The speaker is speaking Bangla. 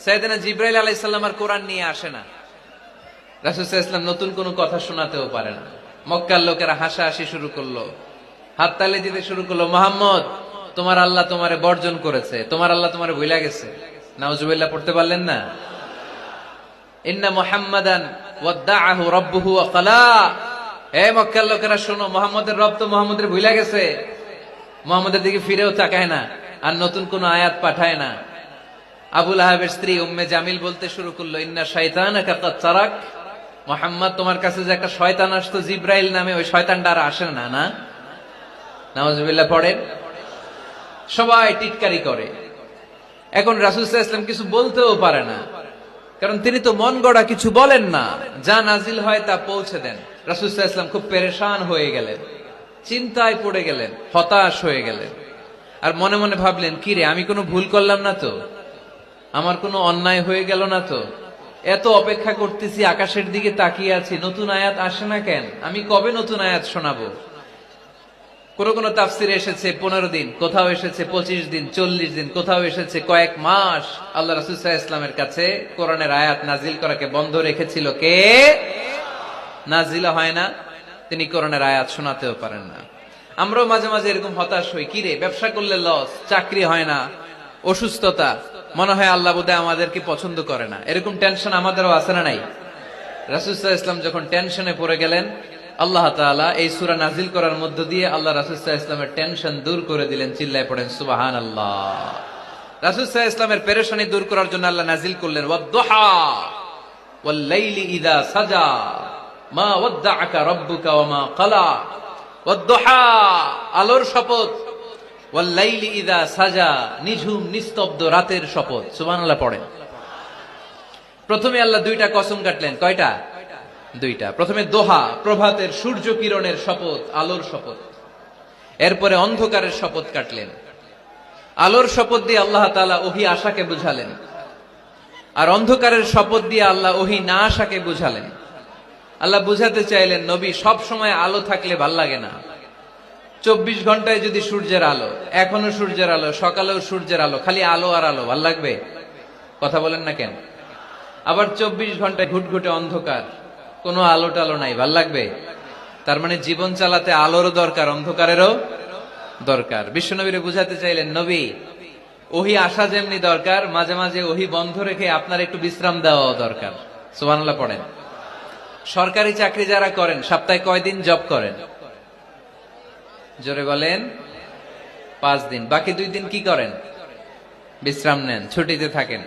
সাইয়েদনা জিবরাইল আলাইহিস সালাম আর কোরআন নিয়ে আসে না। রাসূল সাল্লাল্লাহু আলাইহি ওয়াসাল্লাম নতুন কোনো কথা শোনাতেও পারে না। মক্কার লোকেরা হাসাহাসি শুরু করলো, হাততালি দিতে শুরু করলো, মুহাম্মদ তোমার আল্লাহ তোমারে বর্জন করেছে, তোমার আল্লাহ তোমারে ভুলে গেছে। নাউজুবিল্লাহ পড়তে পারলেন না? ইন্না মুহাম্মাদান ওয়াদ্দাআহু রাব্বুহু ওয়া ক্বালা। হে মক্কার লোকেরা শোনো, মুহাম্মদের রব তো মুহাম্মদের ভুলে গেছে, মুহাম্মদের দিকে ফিরেও তাকায় না, আর নতুন কোন আয়াত পাঠায় না। আবু লাহাবের স্ত্রী উম্মে জামিল বলতে শুরু করলো, ইন্না শাইতানাকা ক্বাদ তারাক। মুহাম্মদ তোমার কাছে যে একটা শয়তান আসতো জিবরাইল নামে, ওই শয়তানটা আর আসে না। না নাউজুবিল্লাহ পড়েন। সবাই টিটকারি করে। এখন রাসূল সাল্লাল্লাহু আলাইহি ওয়াসাল্লাম কিছু বলতেও পারে না, কারণ তিনি তো মন গড়া কিছু বলেন না, যা নাজিল হয় তা পৌঁছে দেন। রাসূল সাল্লাল্লাহু আলাইহি ওয়াসাল্লাম খুব পেরেশান হয়ে গেলেন, চিন্তায় পড়ে গেলেন, হতাশ হয়ে গেলেন। আর মনে মনে ভাবলেন, কি রে, আমি কোনো ভুল করলাম না তো? আমার কোনো অন্যায় হয়ে গেল না তো? এত অপেক্ষা করতেছি, আকাশের দিকে তাকিয়ে আছি, নতুন আয়াত আসে না কেন? আমি কবে নতুন আয়াত শোনাবো? কোন তাফসিরে এসেছে 15 দিন, কোথাও এসেছে 25 দিন, 40 দিন, কোথাও এসেছে কয়েক মাস আল্লাহ রাসূল সাল্লাল্লাহু আলাইহি ওয়াসাল্লামের কাছে কোরআনের আয়াত নাজিল করাকে বন্ধ রেখেছিল কে? নাজিল হয় না, তিনি কোরআনের আয়াত শোনাতেও পারেন না। আমরাও মাঝে মাঝে এরকম হতাশ হই, কি রে, ব্যবসা করলে লস, চাকরি হয় না, অসুস্থতা, মনে হয় আল্লাহ বোধহয় আমাদেরকে পছন্দ করে না, এরকম টেনশন আমাদেরও আছে না নাই? রাসূল সাল্লাল্লাহু আলাইহি ওয়াসাল্লাম যখন টেনশনে পড়ে গেলেন, আল্লাহ তাআলা এই সূরা নাজিল করার মধ্য দিয়ে আল্লাহ রাসূল সাল্লাল্লাহু আলাইহি ওয়াসাল্লামের টেনশন দূর করে দিলেন। চিল্লায় পড়েন সুবহানাল্লাহ। রাসূল সাল্লাল্লাহু আলাইহি ওয়াসাল্লামের পেরেশানি দূর করার জন্য আল্লাহ নাজিল করলেন, ওয়াদ-দুহা ওয়াল লাইলি ইযা সাজা মা ওয়াদ্দাআকা রাব্বুকা ওয়া মা ক্বালা। ওয়াদ-দুহা আলোর শপথ, ওয়াল লাইলি ইযা সাজা নিঝুম নিস্তব্ধ রাতের শপথ। সুবহানাল্লাহ পড়েন। প্রথমে আল্লাহ দুইটা কসম কাটলেন। কয়টা? দুইটা। প্রথমে দোহা, প্রভাতের সূর্য কিরণের শপথ, আলোর শপথ। এরপরে অন্ধকারের শপথ কাটলেন। আলোর শপথ দিয়ে আল্লাহ তাআলা ওহী আশাকে বুঝালেন, আর অন্ধকারের শপথ দিয়ে আল্লাহ ওহী না আশাকে বুঝালেন। আল্লাহ বুঝাতে চাইলেন, নবী, সব সময় আলো থাকলে ভাল লাগে না। 24 ঘন্টায় যদি সূর্যের আলো, এখনো সূর্যের আলো, সকালেও সূর্যের আলো, খালি আলো আর আলো, ভাল লাগবে? কথা বলেন না কেন? আবার 24 ঘন্টায় ঘুটঘুটে অন্ধকার, কোনো আলো টালো নাই, ভাল লাগবে? তার মানে জীবন চালাতে আলোরও দরকার, অন্ধকারেরও দরকার। বিশ্বনবীরে বুঝাতে চাইলেন, নবী, ওহী আসা যেমনি দরকার, মাঝে মাঝে ওহী বন্ধ রেখে আপনার একটু বিশ্রাম দেওয়া দরকার। সুবহানাল্লাহ পড়েন। সরকারি চাকরি যারা করেন, সপ্তাহে কয়দিন জব করেন? জোরে বলেন। 5 দিন। বাকি 2 দিন কি করেন? বিশ্রাম নেন, ছুটিতে থাকেন।